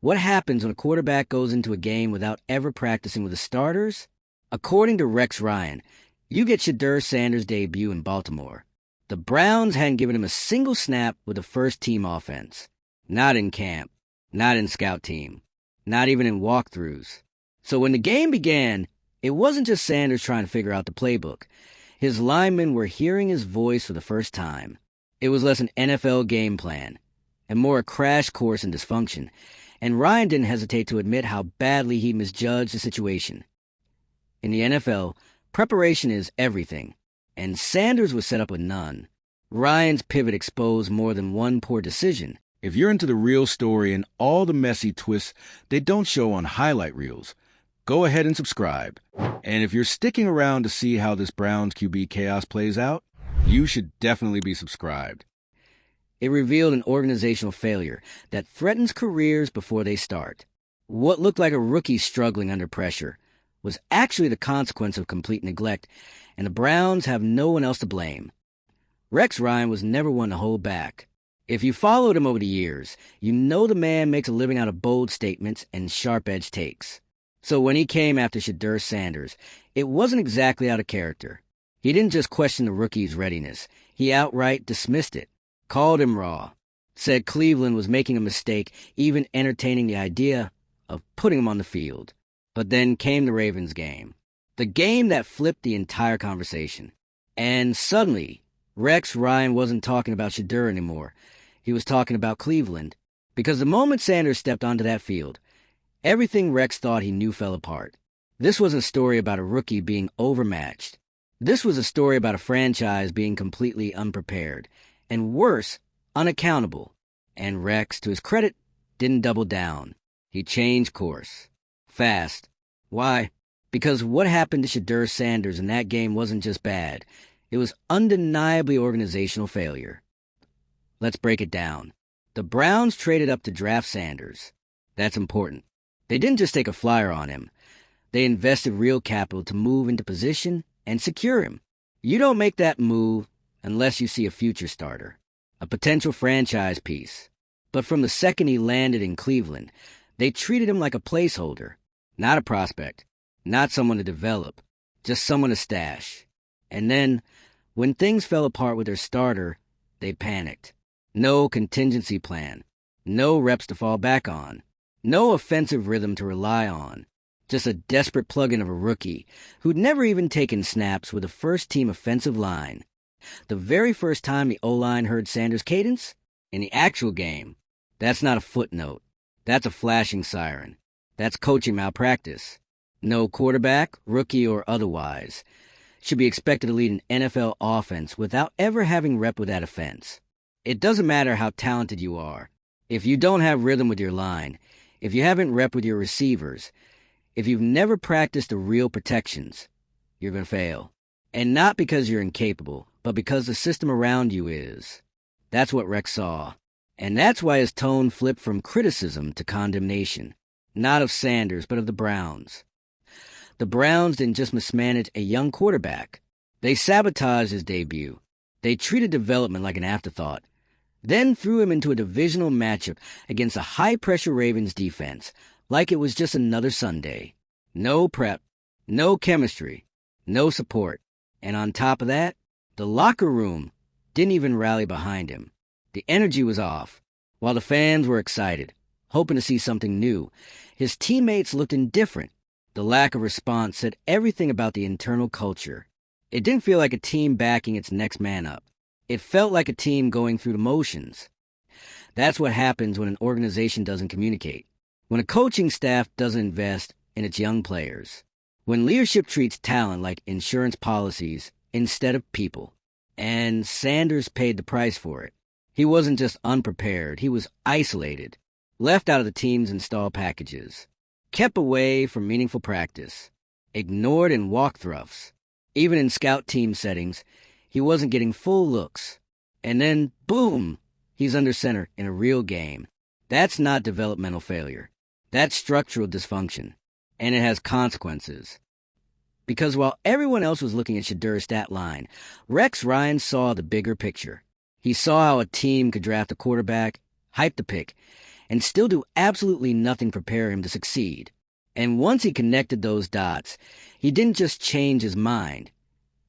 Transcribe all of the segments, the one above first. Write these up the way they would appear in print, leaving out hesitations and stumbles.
What happens when a quarterback goes into a game without ever practicing with the starters? According to Rex Ryan, you get Shedeur Sanders' debut in Baltimore. The Browns hadn't given him a single snap with the first-team offense. Not in camp, not in scout team, not even in walkthroughs. So when the game began, it wasn't just Sanders trying to figure out the playbook. His linemen were hearing his voice for the first time. It was less an NFL game plan and more a crash course in dysfunction. And Ryan didn't hesitate to admit how badly he misjudged the situation. In the NFL, preparation is everything, and Sanders was set up with none. Ryan's pivot exposed more than one poor decision. If you're into the real story and all the messy twists they don't show on highlight reels, go ahead and subscribe. And if you're sticking around to see how this Browns QB chaos plays out, you should definitely be subscribed. It revealed an organizational failure that threatens careers before they start. What looked like a rookie struggling under pressure was actually the consequence of complete neglect, and the Browns have no one else to blame. Rex Ryan was never one to hold back. If you followed him over the years, you know the man makes a living out of bold statements and sharp-edged takes. So when he came after Shedeur Sanders, it wasn't exactly out of character. He didn't just question the rookie's readiness. He outright dismissed it. Called him raw, said Cleveland was making a mistake even entertaining the idea of putting him on the field. But then came the Ravens game, the game that flipped the entire conversation. And suddenly, Rex Ryan wasn't talking about Shedeur anymore. He was talking about Cleveland. Because the moment Sanders stepped onto that field, everything Rex thought he knew fell apart. This wasn't a story about a rookie being overmatched. This was a story about a franchise being completely unprepared. And worse, unaccountable. And Rex, to his credit, didn't double down. He changed course. Fast. Why? Because what happened to Shedeur Sanders in that game wasn't just bad. It was undeniably organizational failure. Let's break it down. The Browns traded up to draft Sanders. That's important. They didn't just take a flyer on him. They invested real capital to move into position and secure him. You don't make that move unless you see a future starter, a potential franchise piece. But from the second he landed in Cleveland, they treated him like a placeholder, not a prospect, not someone to develop, just someone to stash. And then, when things fell apart with their starter, they panicked. No contingency plan, no reps to fall back on, no offensive rhythm to rely on, just a desperate plug-in of a rookie who'd never even taken snaps with a first-team offensive line. The very first time the O-line heard Sanders' cadence? In the actual game. That's not a footnote. That's a flashing siren. That's coaching malpractice. No quarterback, rookie or otherwise, should be expected to lead an NFL offense without ever having rep with that offense. It doesn't matter how talented you are. If you don't have rhythm with your line, if you haven't rep with your receivers, if you've never practiced the real protections, you're going to fail. And not because you're incapable, but because the system around you is. That's what Rex saw. And that's why his tone flipped from criticism to condemnation. Not of Sanders, but of the Browns. The Browns didn't just mismanage a young quarterback. They sabotaged his debut. They treated development like an afterthought. Then threw him into a divisional matchup against a high-pressure Ravens defense, like it was just another Sunday. No prep, no chemistry, no support. And on top of that, the locker room didn't even rally behind him. The energy was off. While the fans were excited, hoping to see something new, his teammates looked indifferent. The lack of response said everything about the internal culture. It didn't feel like a team backing its next man up. It felt like a team going through the motions. That's what happens when an organization doesn't communicate. When a coaching staff doesn't invest in its young players. When leadership treats talent like insurance policies instead of people. And Sanders paid the price for it. He wasn't just unprepared, he was isolated, left out of the team's install packages, kept away from meaningful practice, ignored in walkthroughs. Even in scout team settings, he wasn't getting full looks. And then, boom, he's under center in a real game. That's not developmental failure. That's structural dysfunction. And it has consequences. Because while everyone else was looking at Shedeur's stat line, Rex Ryan saw the bigger picture. He saw how a team could draft a quarterback, hype the pick, and still do absolutely nothing to prepare him to succeed. And once he connected those dots, he didn't just change his mind.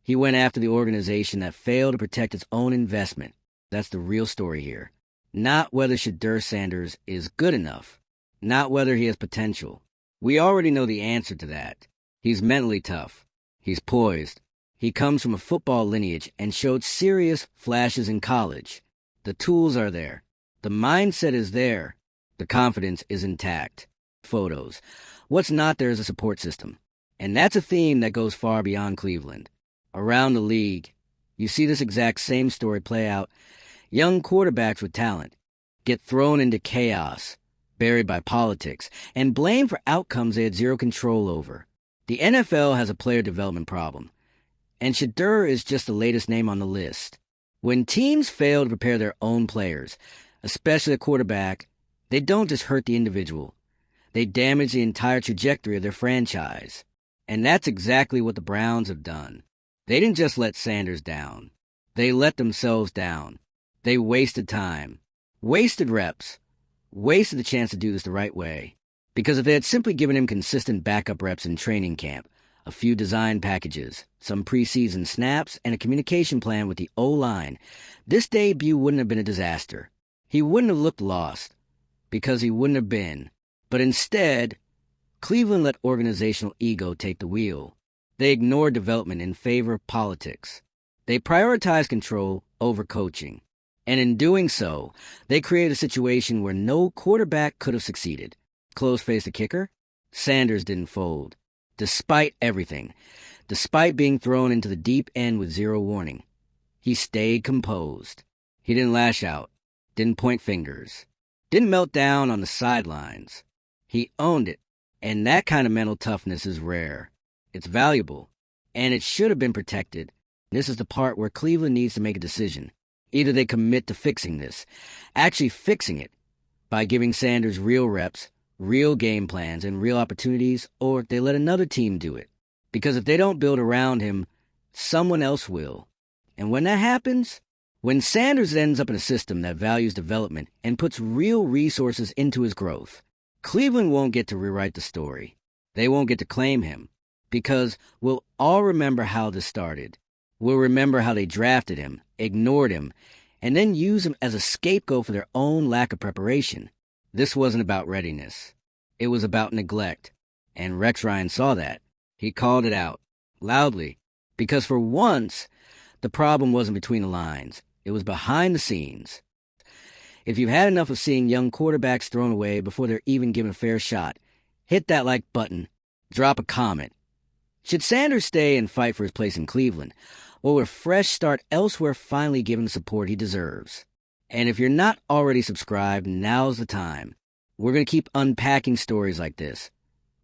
He went after the organization that failed to protect its own investment. That's the real story here. Not whether Shedeur Sanders is good enough. Not whether he has potential. We already know the answer to that. He's mentally tough. He's poised. He comes from a football lineage and showed serious flashes in college. The tools are there. The mindset is there. The confidence is intact. Photos. What's not there is a support system. And that's a theme that goes far beyond Cleveland. Around the league, you see this exact same story play out. Young quarterbacks with talent get thrown into chaos, buried by politics, and blamed for outcomes they had zero control over. The NFL has a player development problem, and Shedeur is just the latest name on the list. When teams fail to prepare their own players, especially a quarterback, they don't just hurt the individual. They damage the entire trajectory of their franchise. And that's exactly what the Browns have done. They didn't just let Sanders down. They let themselves down. They wasted time, wasted reps, wasted the chance to do this the right way. Because if they had simply given him consistent backup reps in training camp, a few design packages, some preseason snaps, and a communication plan with the O-line, this debut wouldn't have been a disaster. He wouldn't have looked lost, because he wouldn't have been. But instead, Cleveland let organizational ego take the wheel. They ignored development in favor of politics. They prioritized control over coaching. And in doing so, they created a situation where no quarterback could have succeeded. Close-faced the kicker, Sanders didn't fold. Despite everything, despite being thrown into the deep end with zero warning, he stayed composed. He didn't lash out, didn't point fingers, didn't melt down on the sidelines. He owned it, and that kind of mental toughness is rare. It's valuable, and it should have been protected. This is the part where Cleveland needs to make a decision. Either they commit to fixing this, actually fixing it, by giving Sanders real reps, real game plans, and real opportunities, or they let another team do it. Because if they don't build around him, someone else will. And when that happens, when Sanders ends up in a system that values development and puts real resources into his growth, Cleveland won't get to rewrite the story. They won't get to claim him. Because we'll all remember how this started. We'll remember how they drafted him, ignored him, and then used him as a scapegoat for their own lack of preparation. This wasn't about readiness. It was about neglect. And Rex Ryan saw that. He called it out, loudly, because for once, the problem wasn't between the lines. It was behind the scenes. If you've had enough of seeing young quarterbacks thrown away before they're even given a fair shot, hit that like button, drop a comment. Should Sanders stay and fight for his place in Cleveland, or will a fresh start elsewhere finally give him the support he deserves? And if you're not already subscribed, now's the time. We're going to keep unpacking stories like this.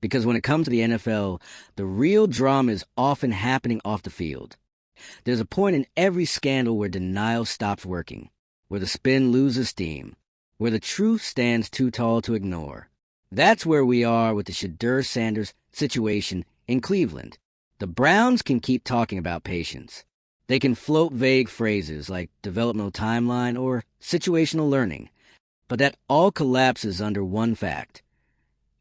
Because when it comes to the NFL, the real drama is often happening off the field. There's a point in every scandal where denial stops working, where the spin loses steam, where the truth stands too tall to ignore. That's where we are with the Shedeur Sanders situation in Cleveland. The Browns can keep talking about patience. They can float vague phrases like developmental timeline or situational learning, but that all collapses under one fact.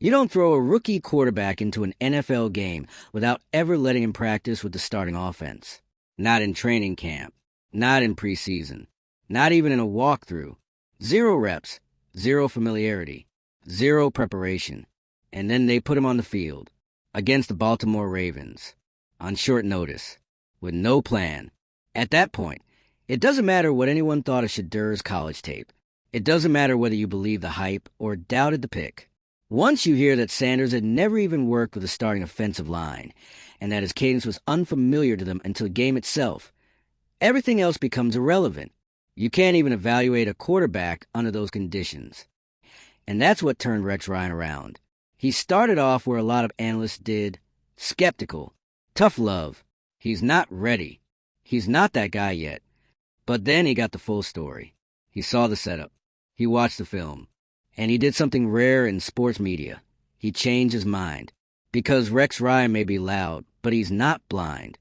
You don't throw a rookie quarterback into an NFL game without ever letting him practice with the starting offense. Not in training camp, not in preseason, not even in a walkthrough. 0 reps, 0 familiarity, 0 preparation. And then they put him on the field against the Baltimore Ravens on short notice with no plan. At that point, it doesn't matter what anyone thought of Shedeur's college tape. It doesn't matter whether you believed the hype or doubted the pick. Once you hear that Sanders had never even worked with a starting offensive line and that his cadence was unfamiliar to them until the game itself, everything else becomes irrelevant. You can't even evaluate a quarterback under those conditions. And that's what turned Rex Ryan around. He started off where a lot of analysts did, skeptical, tough love. He's not ready. He's not that guy yet. But then he got the full story. He saw the setup. He watched the film. And he did something rare in sports media. He changed his mind. Because Rex Ryan may be loud, but he's not blind.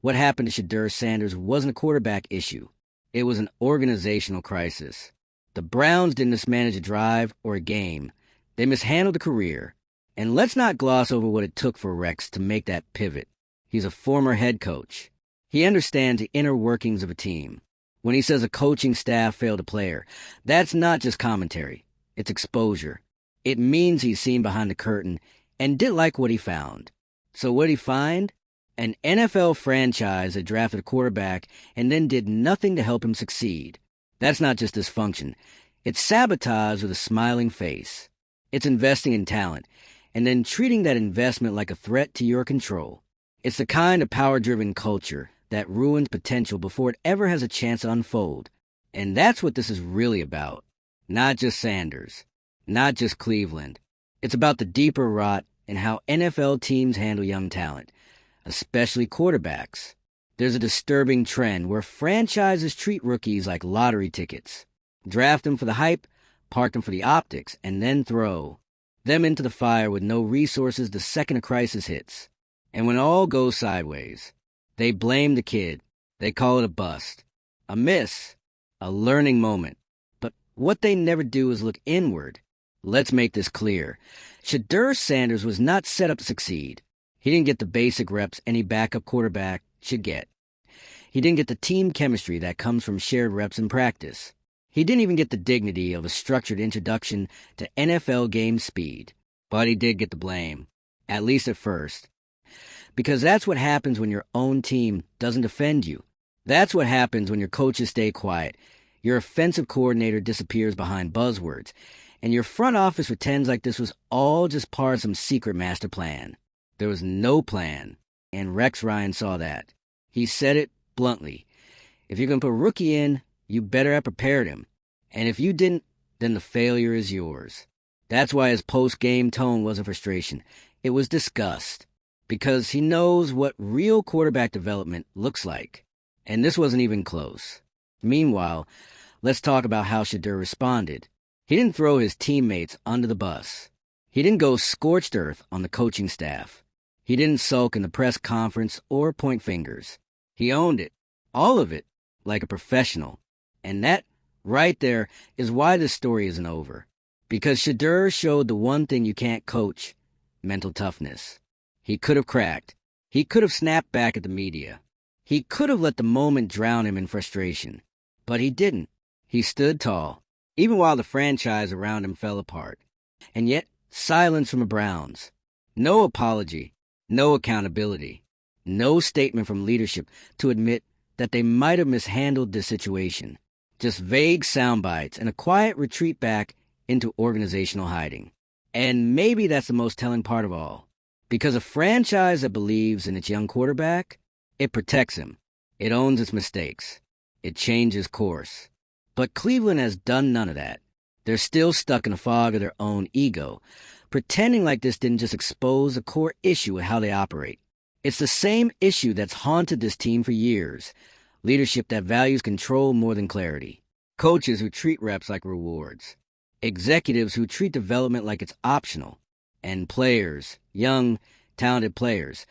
What happened to Shedeur Sanders wasn't a quarterback issue. It was an organizational crisis. The Browns didn't mismanage a drive or a game. They mishandled a career. And let's not gloss over what it took for Rex to make that pivot. He's a former head coach. He understands the inner workings of a team. When he says a coaching staff failed a player, that's not just commentary. It's exposure. It means he's seen behind the curtain and didn't like what he found. So what did he find? An NFL franchise that drafted a quarterback and then did nothing to help him succeed. That's not just dysfunction. It's sabotage with a smiling face. It's investing in talent and then treating that investment like a threat to your control. It's the kind of power-driven culture that ruins potential before it ever has a chance to unfold. And that's what this is really about. Not just Sanders. Not just Cleveland. It's about the deeper rot in how NFL teams handle young talent, especially quarterbacks. There's a disturbing trend where franchises treat rookies like lottery tickets. Draft them for the hype, park them for the optics, and then throw them into the fire with no resources the second a crisis hits. And when all goes sideways, they blame the kid. They call it a bust, a miss, a learning moment. But what they never do is look inward. Let's make this clear. Shedeur Sanders was not set up to succeed. He didn't get the basic reps any backup quarterback should get. He didn't get the team chemistry that comes from shared reps in practice. He didn't even get the dignity of a structured introduction to NFL game speed. But he did get the blame, at least at first. Because that's what happens when your own team doesn't defend you. That's what happens when your coaches stay quiet, your offensive coordinator disappears behind buzzwords, and your front office pretends like this was all just part of some secret master plan. There was no plan, and Rex Ryan saw that. He said it bluntly. If you're going to put a rookie in, you better have prepared him. And if you didn't, then the failure is yours. That's why his post-game tone wasn't frustration. It was disgust. Because he knows what real quarterback development looks like. And this wasn't even close. Meanwhile, let's talk about how Shedeur responded. He didn't throw his teammates under the bus. He didn't go scorched earth on the coaching staff. He didn't sulk in the press conference or point fingers. He owned it, all of it, like a professional. And that, right there, is why this story isn't over. Because Shedeur showed the one thing you can't coach, mental toughness. He could have cracked. He could have snapped back at the media. He could have let the moment drown him in frustration. But he didn't. He stood tall, even while the franchise around him fell apart. And yet, silence from the Browns. No apology. No accountability. No statement from leadership to admit that they might have mishandled this situation. Just vague sound bites and a quiet retreat back into organizational hiding. And maybe that's the most telling part of all. Because a franchise that believes in its young quarterback, it protects him. It owns its mistakes. It changes course. But Cleveland has done none of that. They're still stuck in a fog of their own ego, pretending like this didn't just expose a core issue with how they operate. It's the same issue that's haunted this team for years. Leadership that values control more than clarity. Coaches who treat reps like rewards. Executives who treat development like it's optional. And players, young, talented players,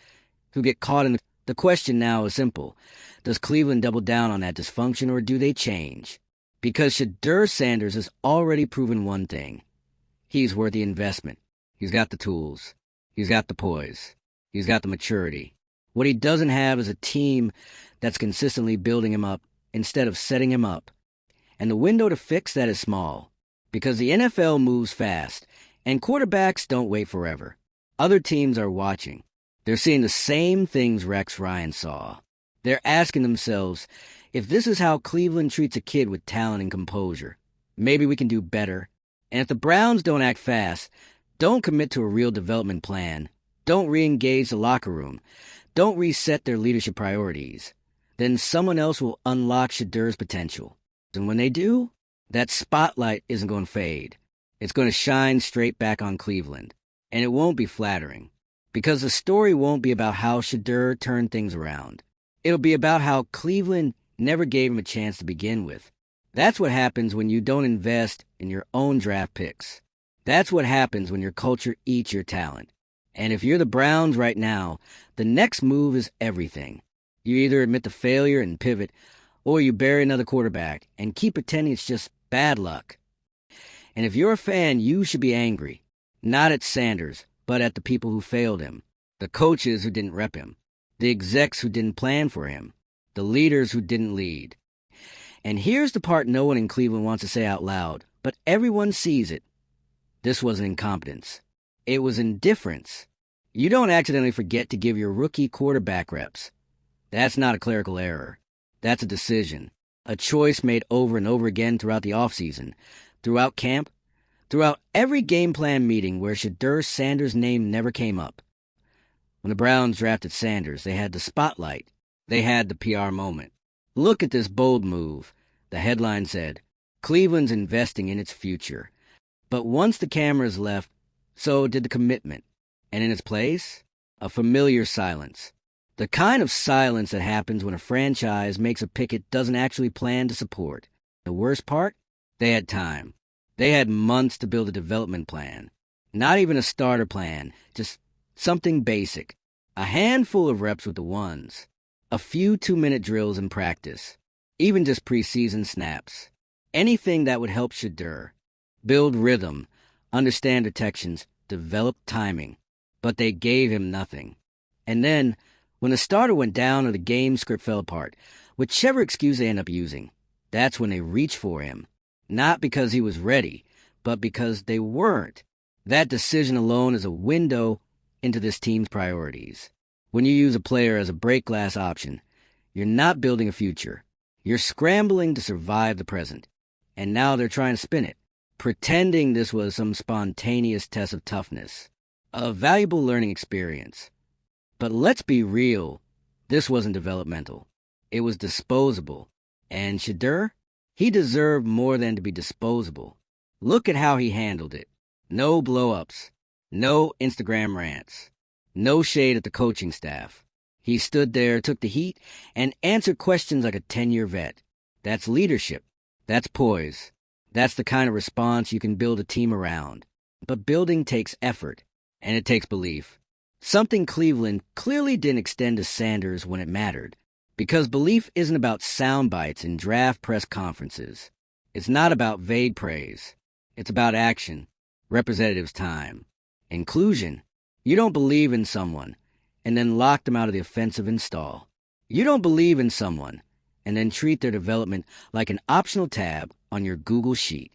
who get caught in the question now is simple. Does Cleveland double down on that dysfunction or do they change? Because Shedeur Sanders has already proven one thing. He's worth the investment. He's got the tools. He's got the poise. He's got the maturity. What he doesn't have is a team that's consistently building him up instead of setting him up. And the window to fix that is small. Because the NFL moves fast. And quarterbacks don't wait forever. Other teams are watching. They're seeing the same things Rex Ryan saw. They're asking themselves, if this is how Cleveland treats a kid with talent and composure, maybe we can do better. And if the Browns don't act fast, don't commit to a real development plan, don't re-engage the locker room, don't reset their leadership priorities, then someone else will unlock Shedeur's potential. And when they do, that spotlight isn't going to fade. It's going to shine straight back on Cleveland. And it won't be flattering. Because the story won't be about how Shedeur turned things around. It'll be about how Cleveland never gave him a chance to begin with. That's what happens when you don't invest in your own draft picks. That's what happens when your culture eats your talent. And if you're the Browns right now, the next move is everything. You either admit the failure and pivot, or you bury another quarterback and keep pretending it's just Bad luck. And if you're a fan, you should be angry. Not at Sanders, but at the people who failed him. The coaches who didn't rep him. The execs who didn't plan for him. The leaders who didn't lead. And here's the part no one in Cleveland wants to say out loud, but everyone sees it. This wasn't incompetence. It was indifference. You don't accidentally forget to give your rookie quarterback reps. That's not a clerical error. That's a decision. A choice made over and over again throughout the offseason, throughout camp, throughout every game plan meeting where Shedeur Sanders' name never came up. When the Browns drafted Sanders, they had the spotlight. They had the PR moment. Look at this bold move. The headline said, Cleveland's investing in its future. But once the cameras left, so did the commitment. And in its place, a familiar silence. The kind of silence that happens when a franchise makes a pick it doesn't actually plan to support. The worst part? They had time. They had months to build a development plan. Not even a starter plan, just something basic. A handful of reps with the ones. A few 2-minute drills in practice. Even just preseason snaps. Anything that would help Shedeur. Build rhythm, understand detections, develop timing. But they gave him nothing. And then, when the starter went down or the game script fell apart, whichever excuse they end up using, that's when they reach for him. Not because he was ready, but because they weren't. That decision alone is a window into this team's priorities. When you use a player as a break glass option, you're not building a future. You're scrambling to survive the present. And now they're trying to spin it, pretending this was some spontaneous test of toughness. A valuable learning experience. But let's be real, this wasn't developmental. It was disposable. And Shedeur? He deserved more than to be disposable. Look at how he handled it. No blow-ups. No Instagram rants. No shade at the coaching staff. He stood there, took the heat, and answered questions like a 10-year vet. That's leadership. That's poise. That's the kind of response you can build a team around. But building takes effort, and it takes belief. Something Cleveland clearly didn't extend to Sanders when it mattered. Because belief isn't about sound bites in draft press conferences. It's not about vague praise. It's about action. Representatives' time. Inclusion. You don't believe in someone and then lock them out of the offensive install. You don't believe in someone and then treat their development like an optional tab on your Google Sheet.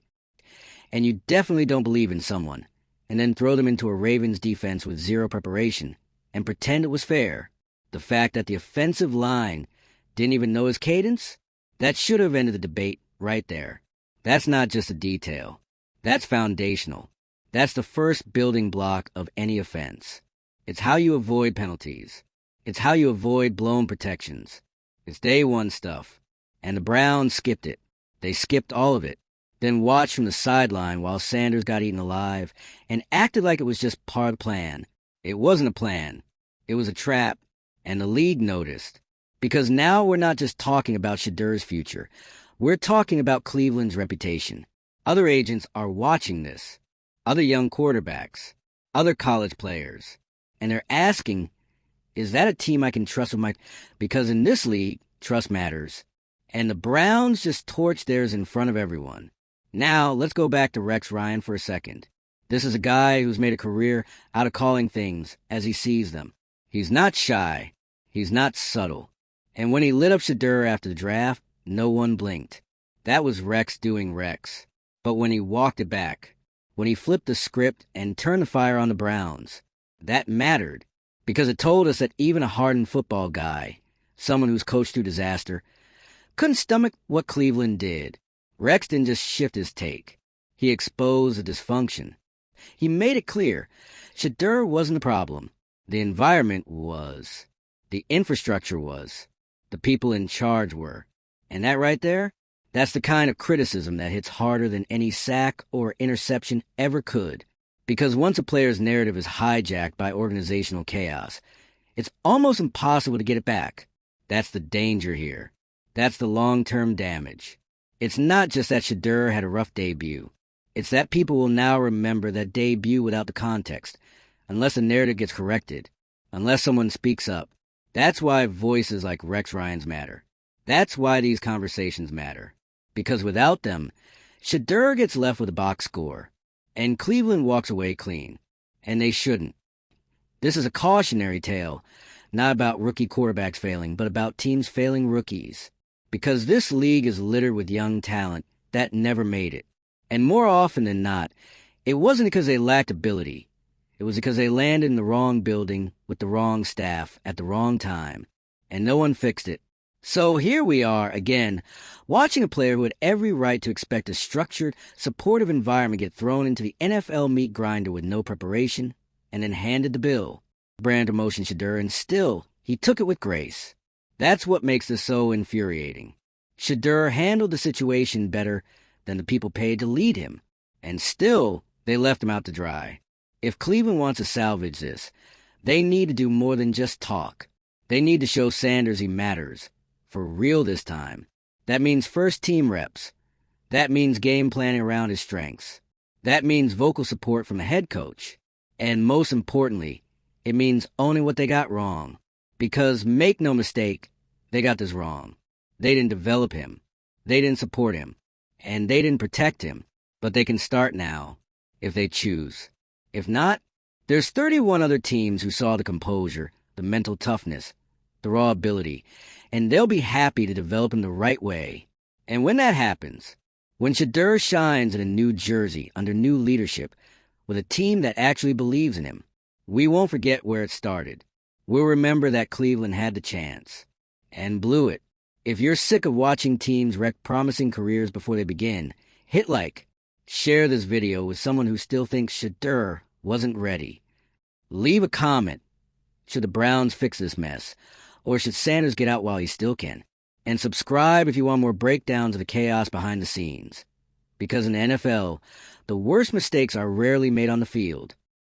And you definitely don't believe in someone and then throw them into a Ravens defense with zero preparation and pretend it was fair. The fact that the offensive line didn't even know his cadence? That should have ended the debate right there. That's not just a detail. That's foundational. That's the first building block of any offense. It's how you avoid penalties. It's how you avoid blown protections. It's day one stuff. And the Browns skipped it. They skipped all of it. Then watched from the sideline while Sanders got eaten alive and acted like it was just part of the plan. It wasn't a plan. It was a trap. And the league noticed. Because now we're not just talking about Shedeur's future. We're talking about Cleveland's reputation. Other agents are watching this. Other young quarterbacks. Other college players. And they're asking, is that a team I can trust with my... Because in this league, trust matters. And the Browns just torched theirs in front of everyone. Now, let's go back to Rex Ryan for a second. This is a guy who's made a career out of calling things as he sees them. He's not shy. He's not subtle. And when he lit up Shedeur after the draft, no one blinked. That was Rex doing Rex. But when he walked it back, when he flipped the script and turned the fire on the Browns, that mattered. Because it told us that even a hardened football guy, someone who's coached through disaster, couldn't stomach what Cleveland did. Rex didn't just shift his take. He exposed the dysfunction. He made it clear. Shedeur wasn't the problem. The environment was. The infrastructure was. The people in charge were. And that right there, that's the kind of criticism that hits harder than any sack or interception ever could. Because once a player's narrative is hijacked by organizational chaos, it's almost impossible to get it back. That's the danger here. That's the long-term damage. It's not just that Shedeur had a rough debut. It's that people will now remember that debut without the context, unless the narrative gets corrected, unless someone speaks up. That's why voices like Rex Ryan's matter. That's why these conversations matter. Because without them, Shedeur gets left with a box score, and Cleveland walks away clean. And they shouldn't. This is a cautionary tale, not about rookie quarterbacks failing, but about teams failing rookies. Because this league is littered with young talent that never made it. And more often than not, it wasn't because they lacked ability. It was because they landed in the wrong building with the wrong staff at the wrong time, and no one fixed it. So here we are, again, watching a player who had every right to expect a structured, supportive environment get thrown into the NFL meat grinder with no preparation, and then handed the bill. Brand promotion Shedeur, and still, he took it with grace. That's what makes this so infuriating. Shedeur handled the situation better than the people paid to lead him, and still, they left him out to dry. If Cleveland wants to salvage this, they need to do more than just talk. They need to show Sanders he matters. For real this time. That means first team reps. That means game planning around his strengths. That means vocal support from the head coach. And most importantly, it means owning what they got wrong. Because, make no mistake, they got this wrong. They didn't develop him. They didn't support him. And they didn't protect him. But they can start now, if they choose. If not, there's 31 other teams who saw the composure, the mental toughness, the raw ability, and they'll be happy to develop him the right way. And when that happens, when Shedeur shines in a new jersey under new leadership with a team that actually believes in him, we won't forget where it started. We'll remember that Cleveland had the chance and blew it. If you're sick of watching teams wreck promising careers before they begin, hit like. Share this video with someone who still thinks Shedeur wasn't ready. Leave a comment. Should the Browns fix this mess? Or should Sanders get out while he still can? And subscribe if you want more breakdowns of the chaos behind the scenes. Because in the NFL, the worst mistakes are rarely made on the field.